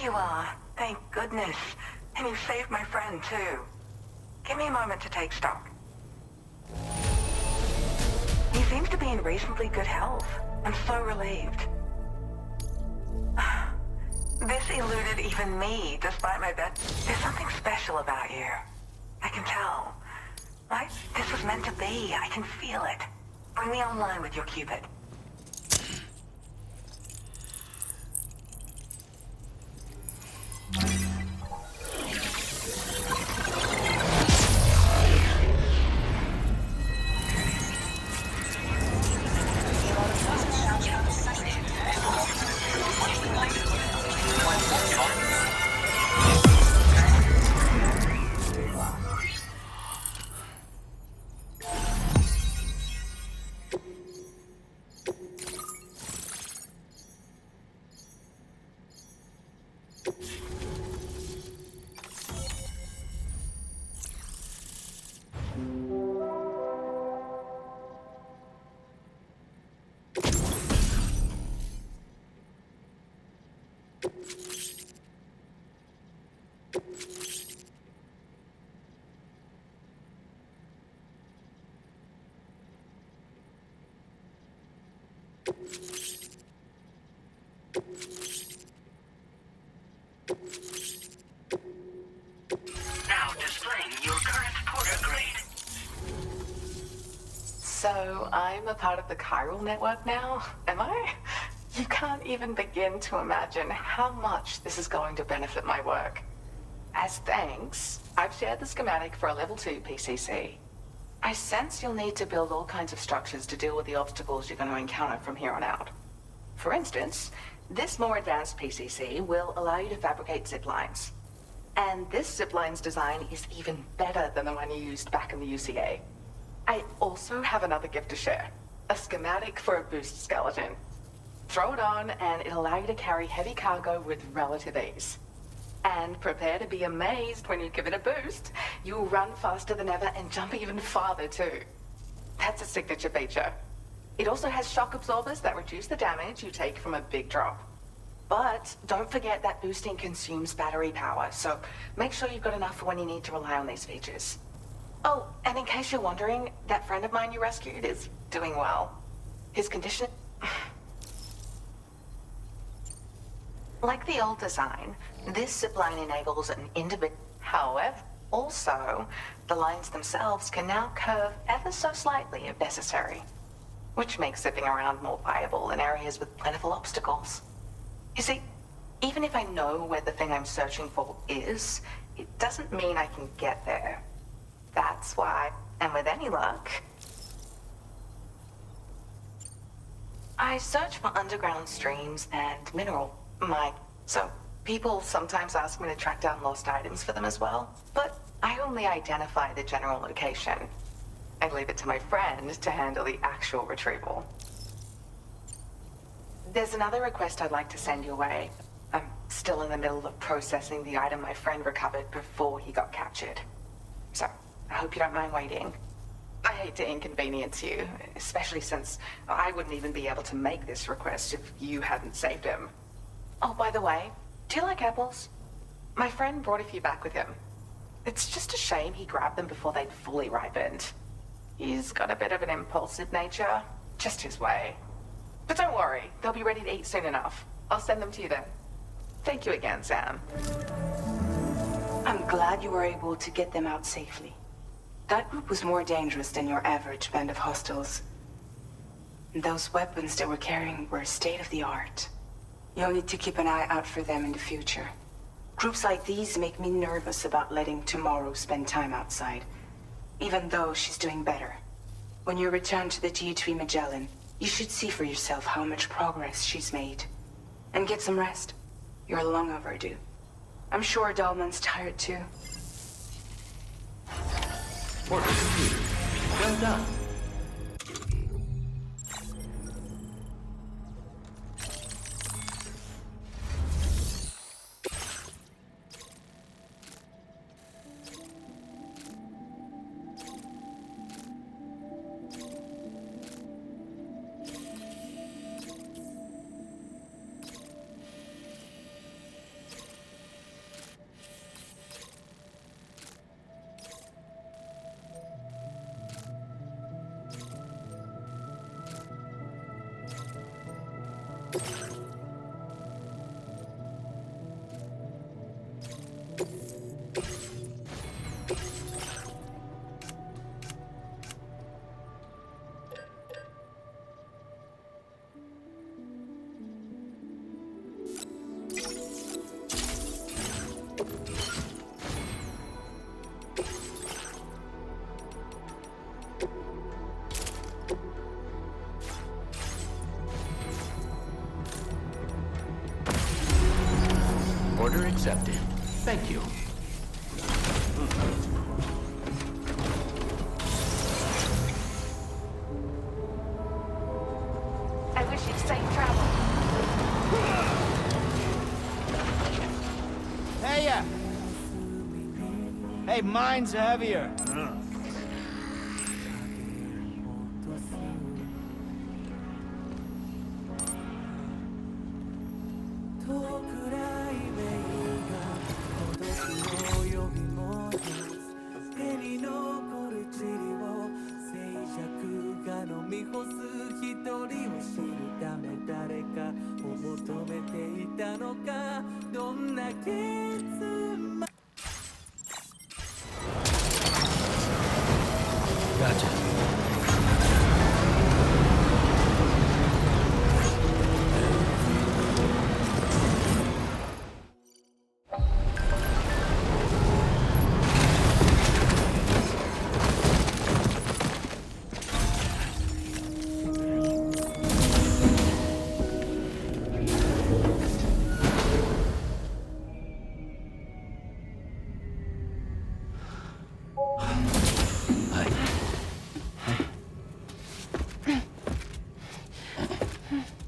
you are. Thank goodness. And you saved my friend, too. Give me a moment to take stock. He seems to be in reasonably good health. I'm so relieved. This eluded even me, despite my bet. There's something special about you. I can tell. Right? This was meant to be. I can feel it. Bring me online with your Cupid. Now displaying your current porter grade. So I'm a part of the chiral network now, am I? You can't even begin to imagine how much this is going to benefit my work. As thanks, I've shared the schematic for a level 2 PCC. I sense you'll need to build all kinds of structures to deal with the obstacles you're going to encounter from here on out. For instance, this more advanced PCC will allow you to fabricate zip lines. And this zip line's design is even better than the one you used back in the UCA. I also have another gift to share. A schematic for a boost skeleton. Throw it on and it'll allow you to carry heavy cargo with relative ease. And prepare to be amazed when you give it a boost. You'll run faster than ever and jump even farther too. That's a signature feature. It also has shock absorbers that reduce the damage you take from a big drop. But don't forget that boosting consumes battery power, so make sure you've got enough for when you need to rely on these features. Oh, and in case you're wondering, that friend of mine you rescued is doing well. His condition... Like the old design, this zipline enables an individual... However, also, the lines themselves can now curve ever so slightly if necessary, which makes zipping around more viable in areas with plentiful obstacles. You see, even if I know where the thing I'm searching for is, it doesn't mean I can get there. That's why, and with any luck, I search for underground streams and mineral mine. So people sometimes ask me to track down lost items for them as well, but I only identify the general location. I leave it to my friend to handle the actual retrieval. There's another request I'd like to send your way. I'm still in the middle of processing the item my friend recovered before he got captured. So, I hope you don't mind waiting. I hate to inconvenience you, especially since I wouldn't even be able to make this request if you hadn't saved him. Oh, by the way, do you like apples? My friend brought a few back with him. It's just a shame he grabbed them before they'd fully ripened. He's got a bit of an impulsive nature, just his way. But don't worry, they'll be ready to eat soon enough. I'll send them to you then. Thank you again, Sam. I'm glad you were able to get them out safely. That group was more dangerous than your average band of hostiles. Those weapons they were carrying were state-of-the-art. You'll need to keep an eye out for them in the future. Groups like these make me nervous about letting Tomorrow spend time outside, even though she's doing better. When you return to the G3 Magellan, you should see for yourself how much progress she's made. And get some rest. You're long overdue. I'm sure Dahlman's tired too. Order completed. Well done. Order accepted. Thank you. I wish you safe travel. Hey, hey, mine's heavier. Gotcha.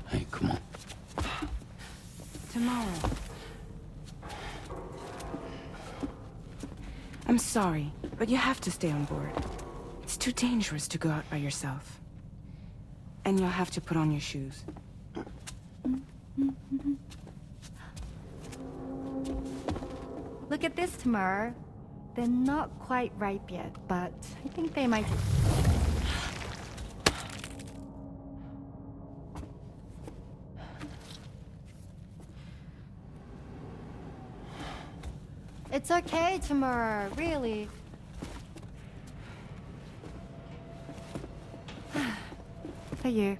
Hey, come on. Tomorrow. I'm sorry, but you have to stay on board. It's too dangerous to go out by yourself. And you'll have to put on your shoes. Look at this, Tamar. They're not quite ripe yet, but I think they might... It's okay, Tamar, really. For you.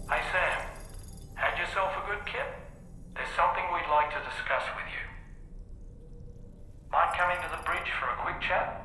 Hi, Sam. Had yourself a good kip? There's something we'd like to discuss with you. Mind coming to the bridge for a quick chat?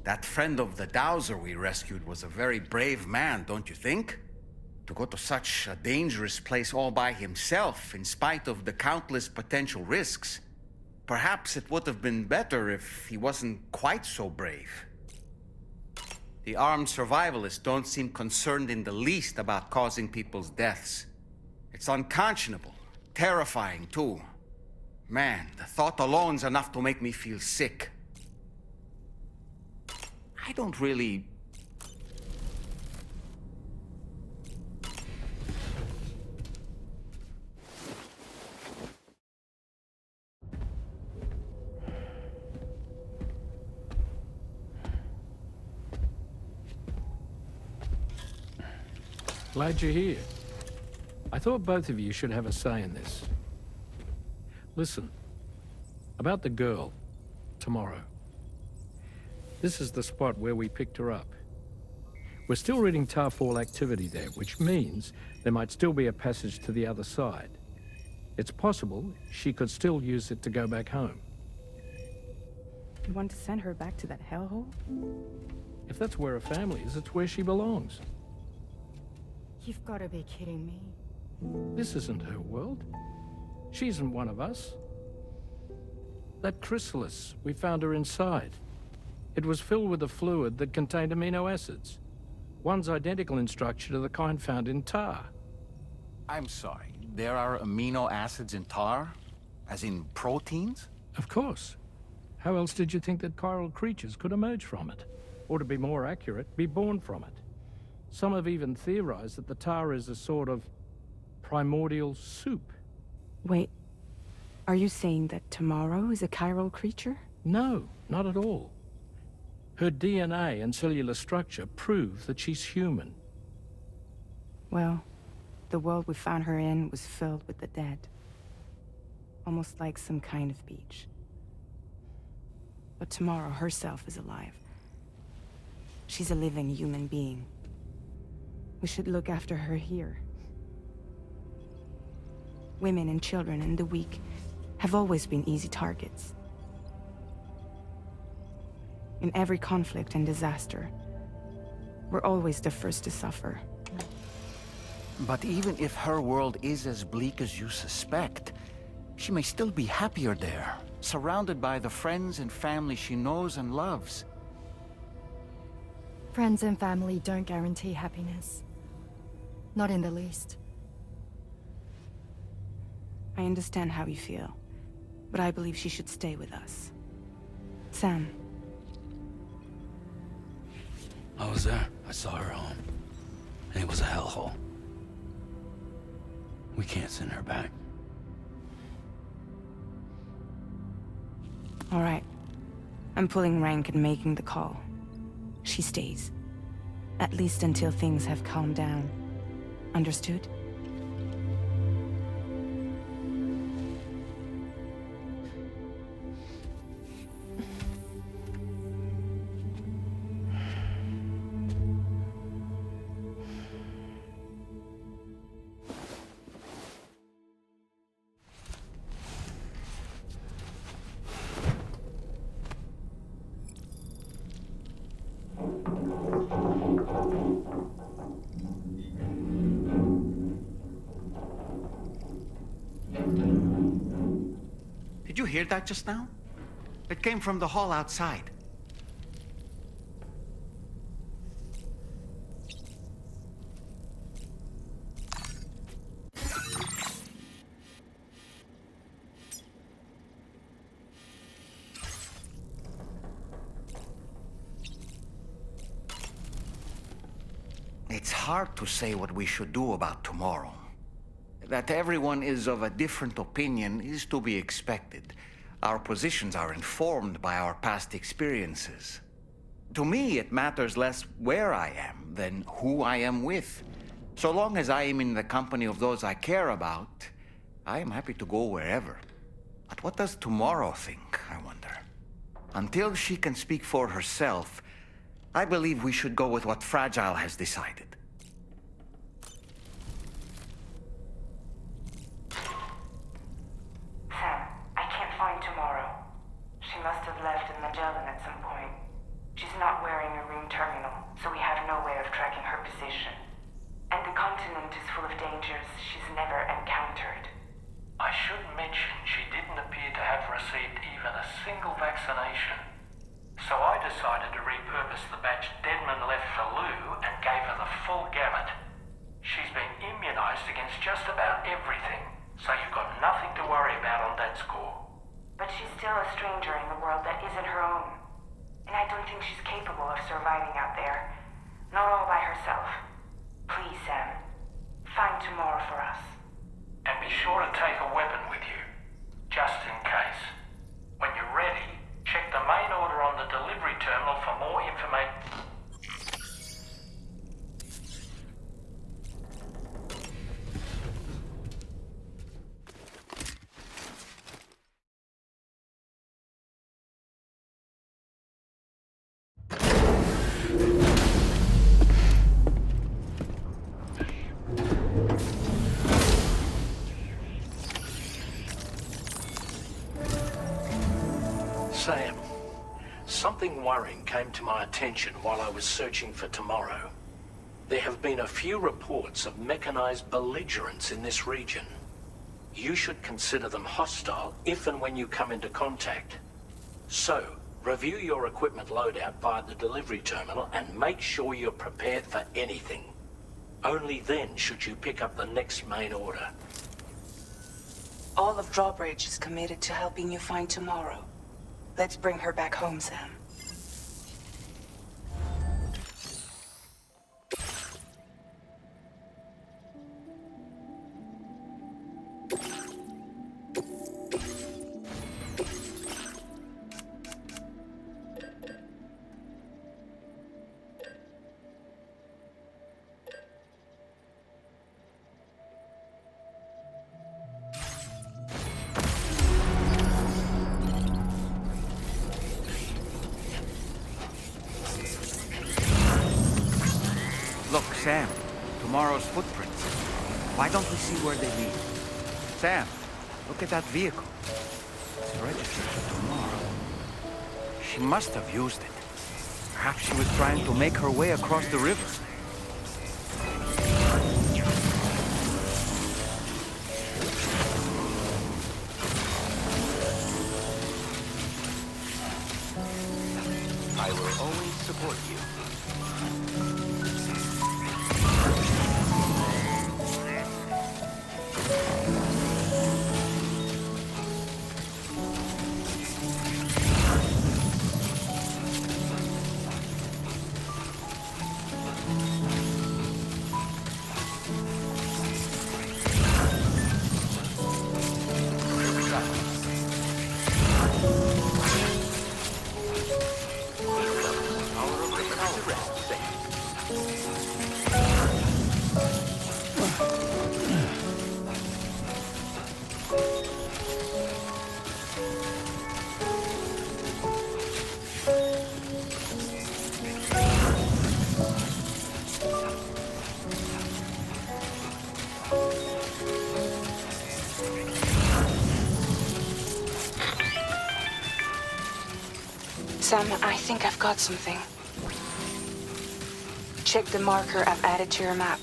That friend of the Dowser we rescued was a very brave man, don't you think? To go to such a dangerous place all by himself, in spite of the countless potential risks. Perhaps it would have been better if he wasn't quite so brave. The armed survivalists don't seem concerned in the least about causing people's deaths. It's unconscionable, terrifying too. Man, the thought alone's enough to make me feel sick. I don't really... Glad you're here. I thought both of you should have a say in this. Listen, about the girl, tomorrow. This is the spot where we picked her up. We're still reading Tarfall activity there, which means there might still be a passage to the other side. It's possible she could still use it to go back home. You want to send her back to that hellhole? If that's where her family is, it's where she belongs. You've got to be kidding me. This isn't her world. She isn't one of us. That chrysalis, we found her inside. It was filled with a fluid that contained amino acids. One's identical in structure to the kind found in tar. I'm sorry, there are amino acids in tar? As in proteins? Of course. How else did you think that chiral creatures could emerge from it? Or to be more accurate, be born from it? Some have even theorized that the tar is a sort of primordial soup. Wait, are you saying that Tomorrow is a chiral creature? No, not at all. Her DNA and cellular structure prove that she's human. Well, the world we found her in was filled with the dead. Almost like some kind of beach. But Tomorrow herself is alive. She's a living human being. We should look after her here. Women and children and the weak have always been easy targets. In every conflict and disaster, we're always the first to suffer. But even if her world is as bleak as you suspect, she may still be happier there, surrounded by the friends and family she knows and loves. Friends and family don't guarantee happiness. Not in the least. I understand how you feel, but I believe she should stay with us. Sam. I was there. I saw her home. And it was a hellhole. We can't send her back. All right. I'm pulling rank and making the call. She stays. At least until things have calmed down. Understood? Did you hear that just now? It came from the hall outside. It's hard to say what we should do about tomorrow. That everyone is of a different opinion is to be expected. Our positions are informed by our past experiences. To me, it matters less where I am than who I am with. So long as I am in the company of those I care about, I am happy to go wherever. But what does tomorrow think, I wonder? Until she can speak for herself, I believe we should go with what Fragile has decided. Sam, I can't find Tomorrow. She must have left in Magellan at some point. She's not wearing a room terminal, so we have no way of tracking her position. And the continent is full of dangers she's never encountered. I should mention she didn't appear to have received even a single vaccination. So I decided to repurpose the batch Deadman left surviving out there. Not all by herself. Please, Sam. Find tomorrow for us. And be sure to take a weapon with you, just in case. When you're ready, check the main order on the delivery terminal for more information. Sam, something worrying came to my attention while I was searching for tomorrow. There have been a few reports of mechanized belligerents in this region. You should consider them hostile if and when you come into contact. So, review your equipment loadout via the delivery terminal and make sure you're prepared for anything. Only then should you pick up the next main order. All of Drawbridge is committed to helping you find tomorrow. Let's bring her back home, Sam. Look, Sam, tomorrow's footprints. Why don't we see where they lead? Sam, look at that vehicle. It's registered for tomorrow. She must have used it. Perhaps she was trying to make her way across the river. I will always support you. Sam, I think I've got something. Check the marker I've added to your map.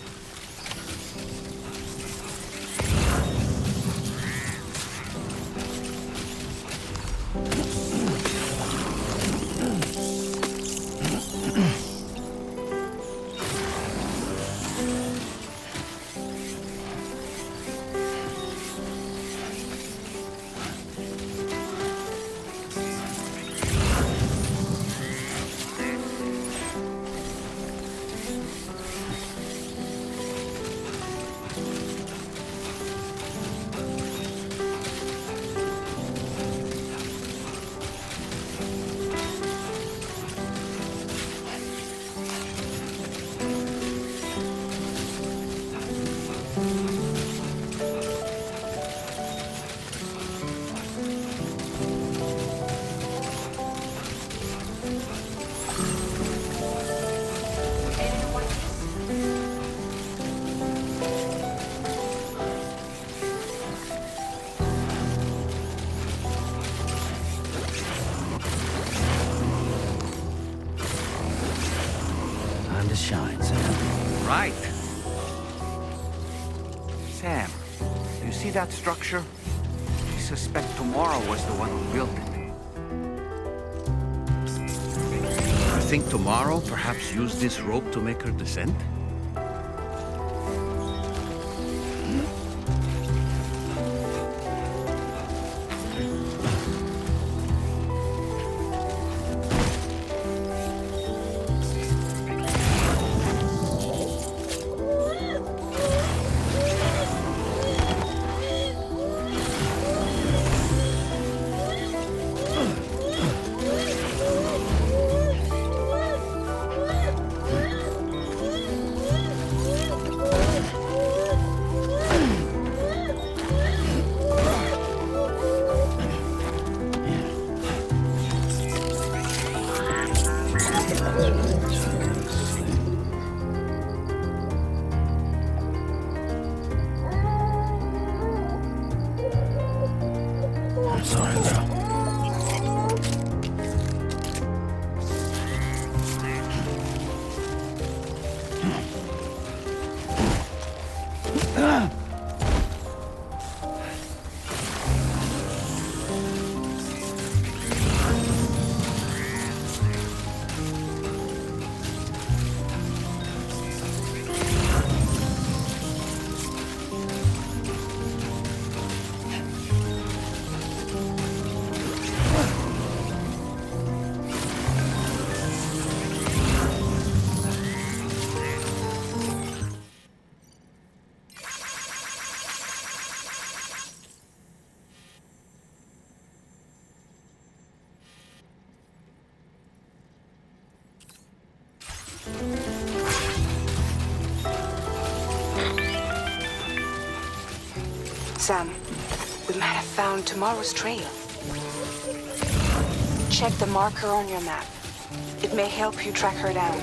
Time to shine, Sam. Right. Sam, you see that structure? I suspect Tomorrow was the one who built it. I think Tomorrow perhaps used this rope to make her descent? I'm sorry, girl. Sam, we might have found tomorrow's trail. Check the marker on your map. It may help you track her down.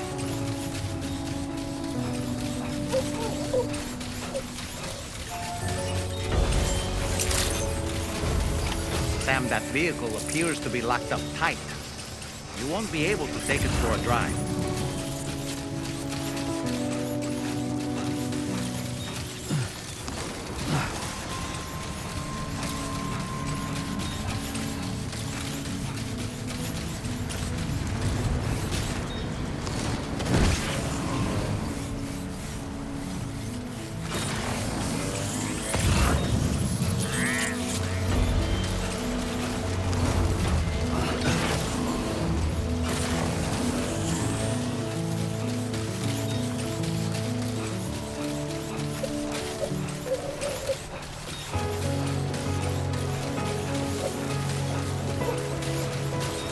Sam, that vehicle appears to be locked up tight. You won't be able to take it for a drive.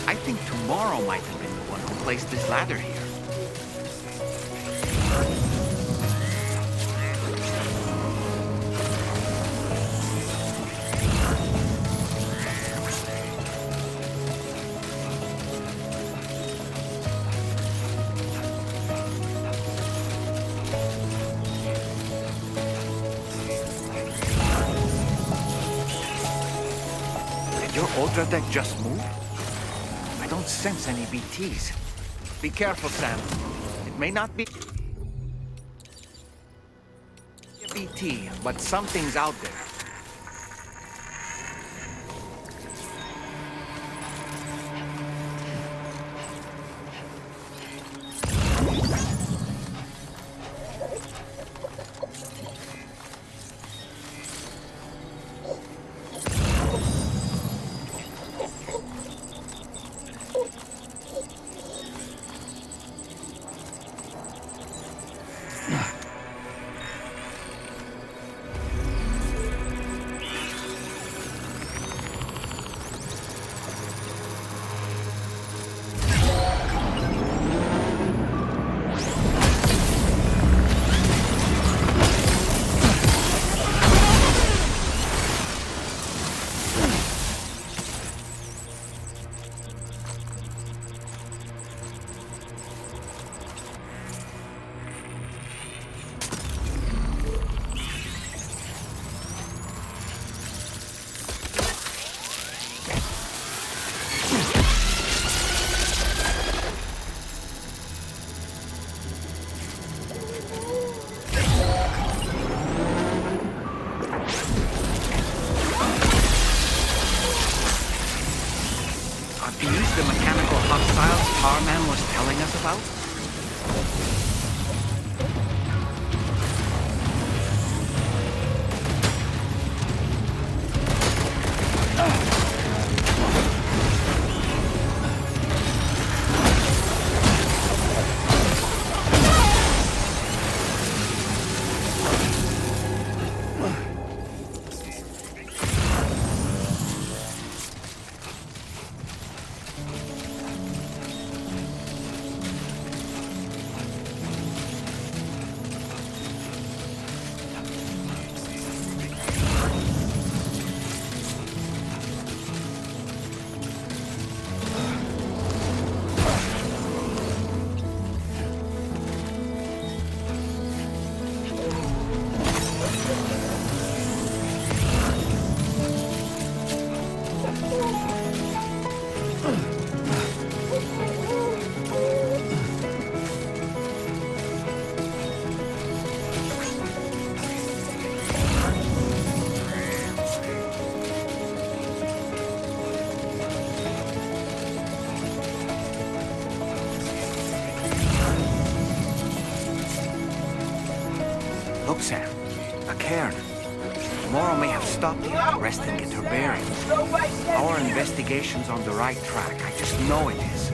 I think tomorrow might have been the one who placed this ladder here. Did your Ultra deck just move? I don't sense any BTs. Be careful, Sam. It may not be a BT, but something's out there. Are these the mechanical hostiles Tarman was telling us about? Look, Sam. A cairn. Tomorrow may have stopped here to rest and get her bearings. Our investigation's on the right track. I just know it is.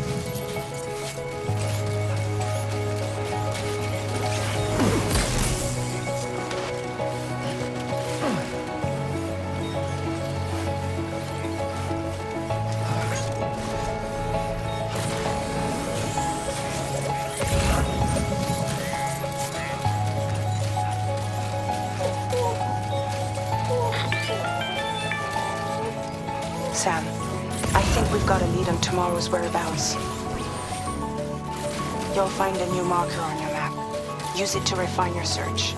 Sam, I think we've got a lead on tomorrow's whereabouts. You'll find a new marker on your map. Use it to refine your search.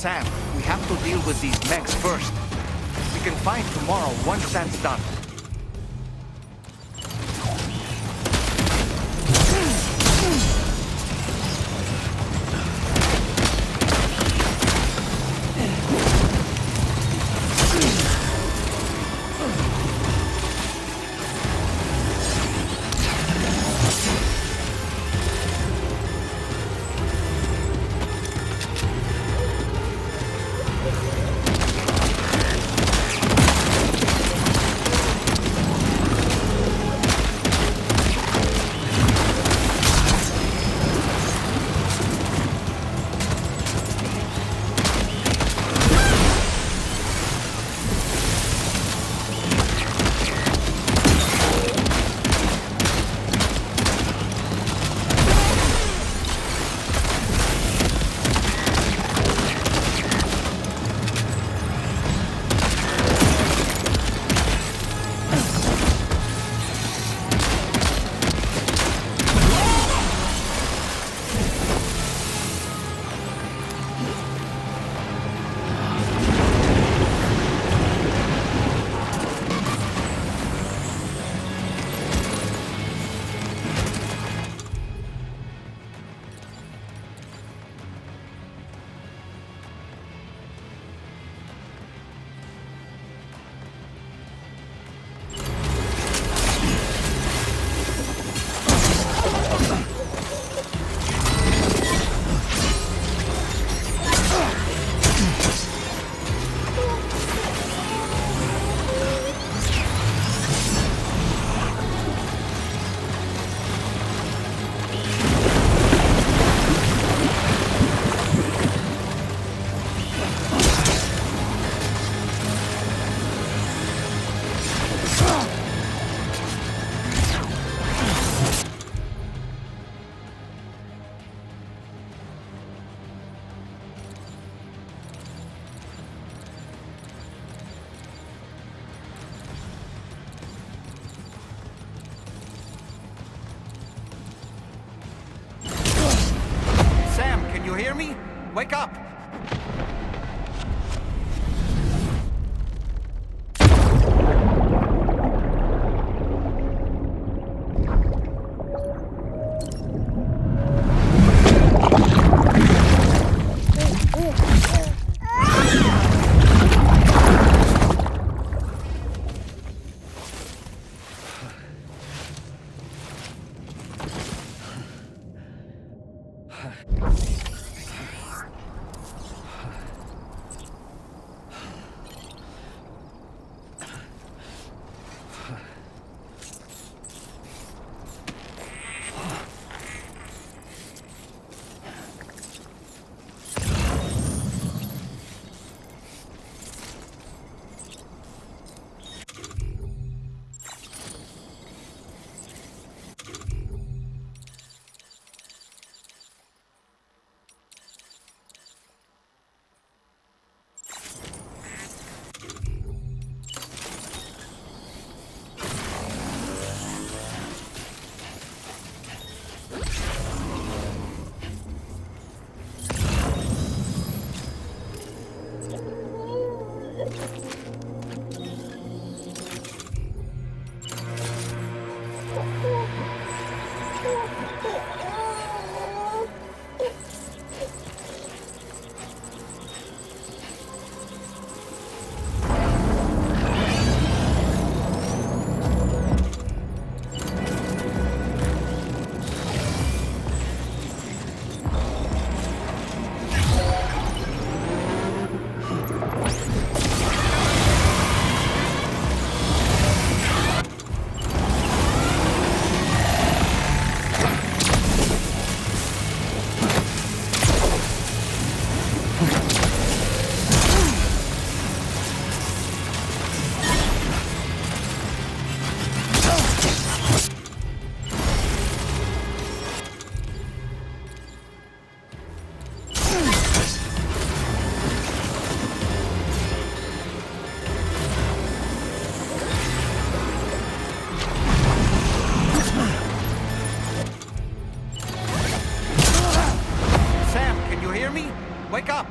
Sam, we have to deal with these mechs first. We can find tomorrow once that's done. Can you hear me? Wake up! Wake up!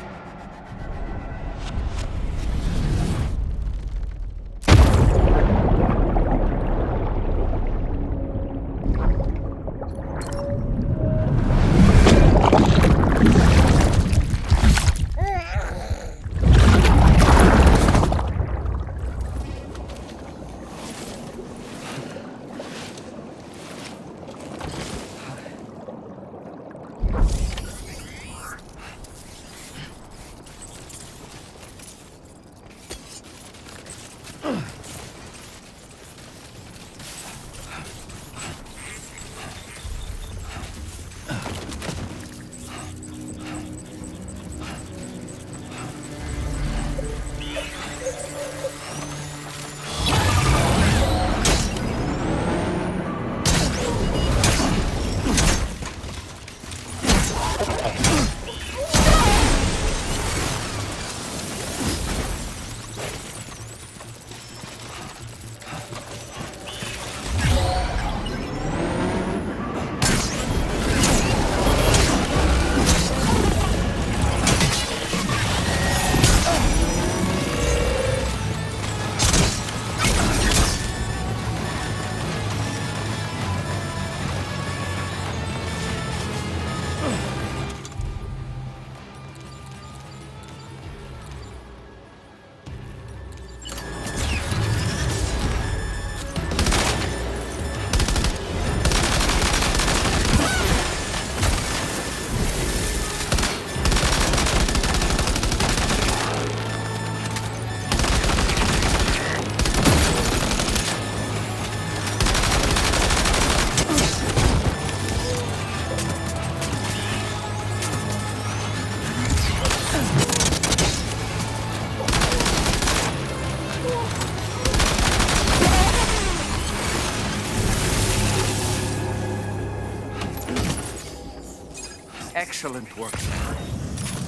Excellent work, sir.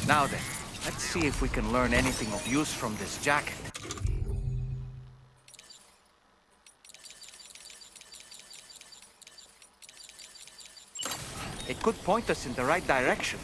Now then, let's see if we can learn anything of use from this jacket. It could point us in the right direction.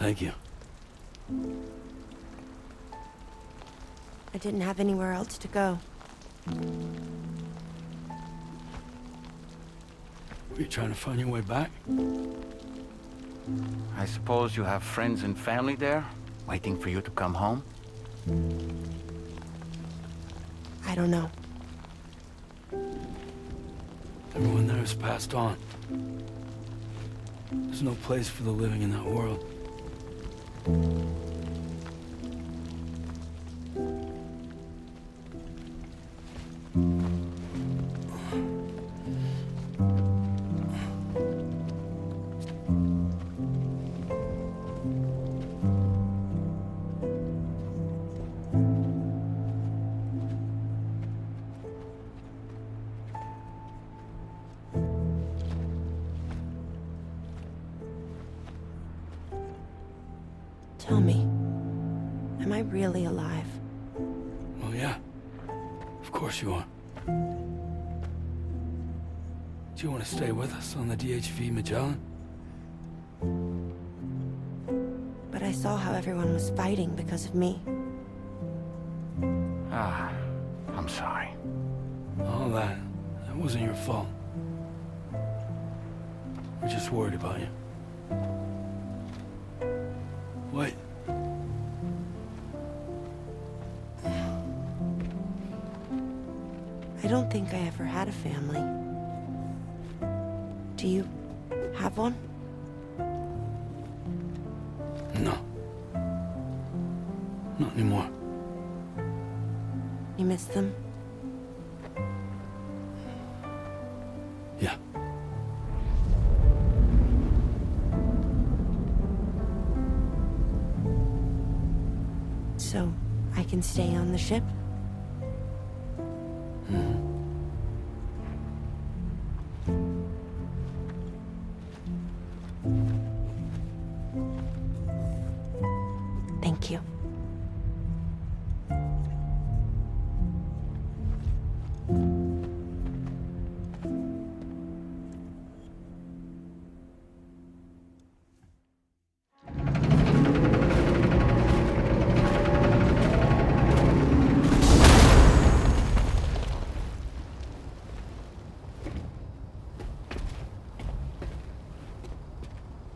Thank you. I didn't have anywhere else to go. Were you trying to find your way back? I suppose you have friends and family there, waiting for you to come home? I don't know. Everyone there has passed on. There's no place for the living in that world. Tell me, am I really alive? Well, yeah. Of course you are. Do you want to stay with us on the DHV Magellan? But I saw how everyone was fighting because of me. Ah, I'm sorry. All that wasn't your fault. We're just worried about you. Wait. I don't think I ever had a family. Do you have one? No. Not anymore. You miss them? Yeah. So, I can stay on the ship? Thank you.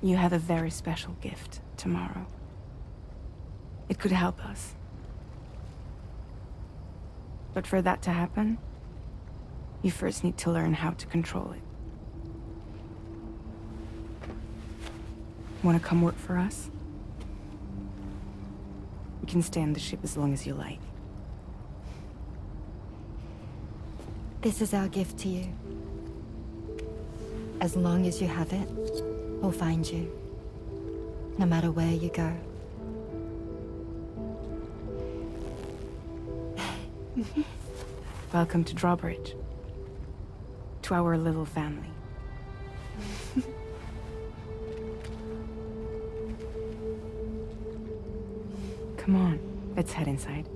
You have a very special gift tomorrow. It could help us. But for that to happen, you first need to learn how to control it. Want to come work for us? You can stay on the ship as long as you like. This is our gift to you. As long as you have it, we'll find you. No matter where you go. Welcome to Drawbridge. To our little family. Come on, let's head inside.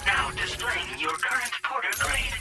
Now displaying your current porter grade.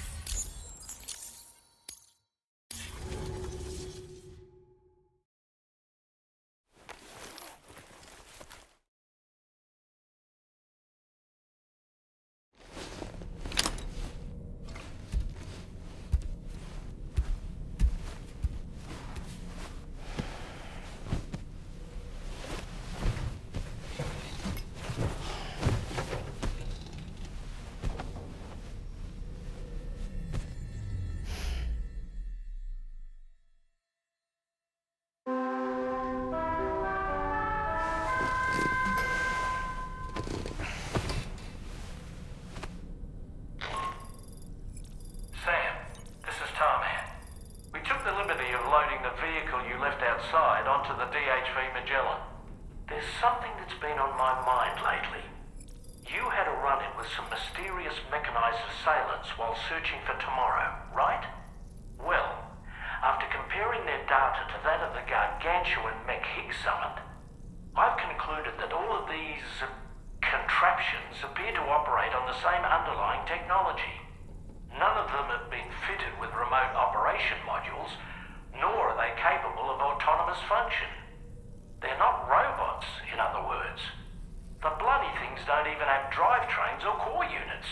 Outside onto the DHV Magellan. There's something that's been on my mind lately. You had a run-in with some mysterious mechanized assailants while searching for tomorrow, right? Well, after comparing their data to that of the gargantuan mech Higgs summoned, I've concluded that all of these contraptions appear to operate on the same underlying technology. None of them have been fitted with remote operation modules, nor are they capable of autonomous function. They're not robots, in other words. The bloody things don't even have drivetrains or core units.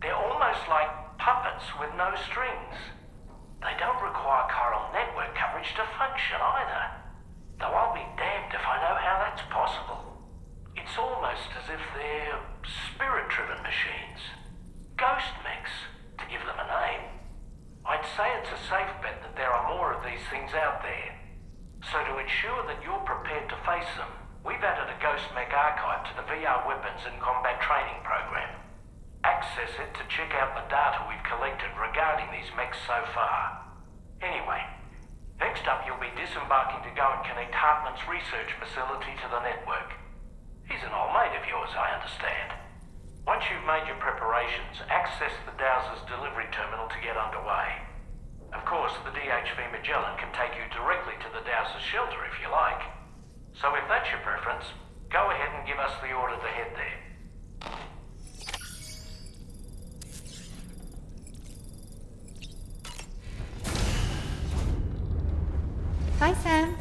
They're almost like puppets with no strings. They don't require chiral network coverage to function either. Though I'll be damned if I know how that's possible. It's almost as if they're spirit-driven machines. Ghost mechs, to give them a name. I'd say it's a safe bet that there are more of these things out there. So to ensure that you're prepared to face them, we've added a Ghost Mech archive to the VR weapons and combat training program. Access it to check out the data we've collected regarding these mechs so far. Anyway, next up you'll be disembarking to go and connect Hartman's research facility to the network. He's an old mate of yours, I understand. Once you've made your preparations, access the Dowser's delivery terminal to get underway. Of course, the DHV Magellan can take you directly to the Dowser's shelter if you like. So if that's your preference, go ahead and give us the order to head there. Bye, Sam.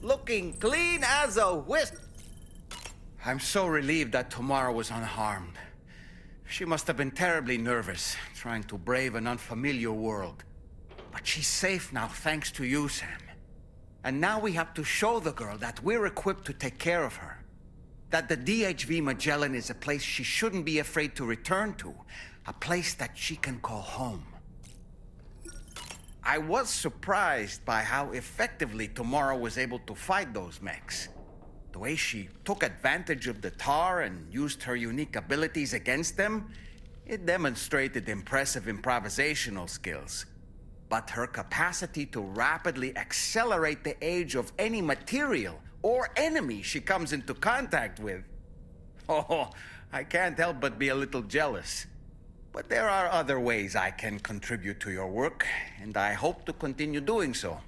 Looking clean as a whisk. I'm so relieved that Tamara was unharmed. She must have been terribly nervous, trying to brave an unfamiliar world. But she's safe now, thanks to you, Sam. And now we have to show the girl that we're equipped to take care of her. That the DHV Magellan is a place she shouldn't be afraid to return to. A place that she can call home. I was surprised by how effectively Tomorrow was able to fight those mechs. The way she took advantage of the tar and used her unique abilities against them, it demonstrated impressive improvisational skills. But her capacity to rapidly accelerate the age of any material or enemy she comes into contact with. Oh, I can't help but be a little jealous. But there are other ways I can contribute to your work, and I hope to continue doing so.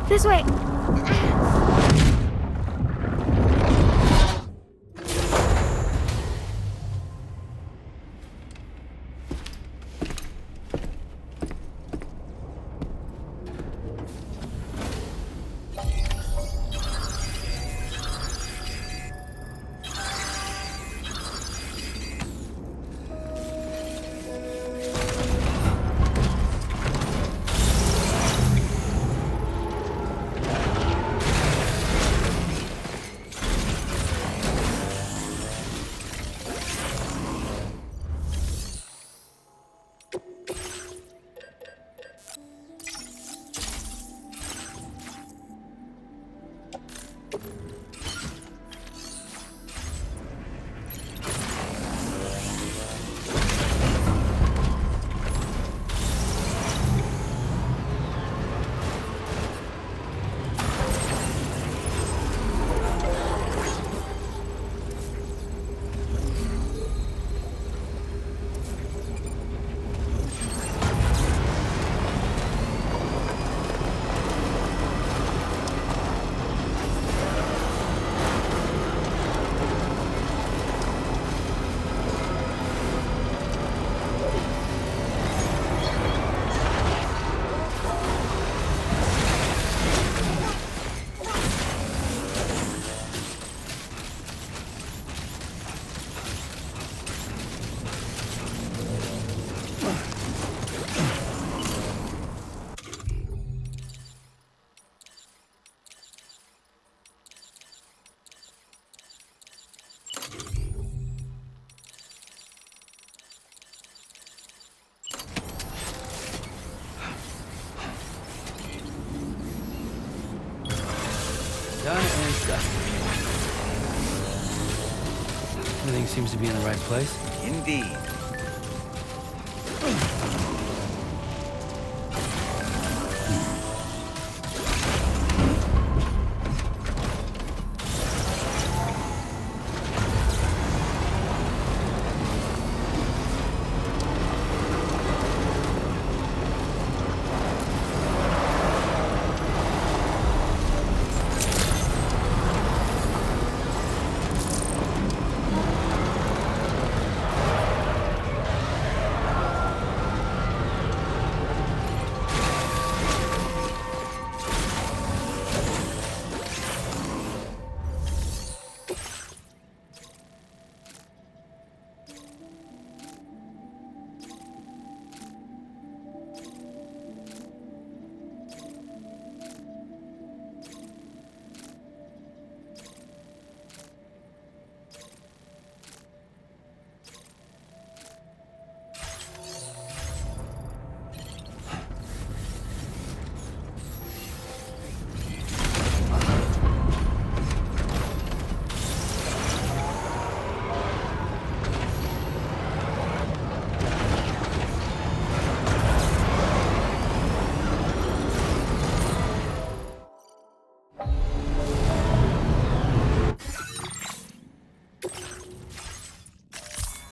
This way. Done and done. Everything seems to be in the right place. Indeed.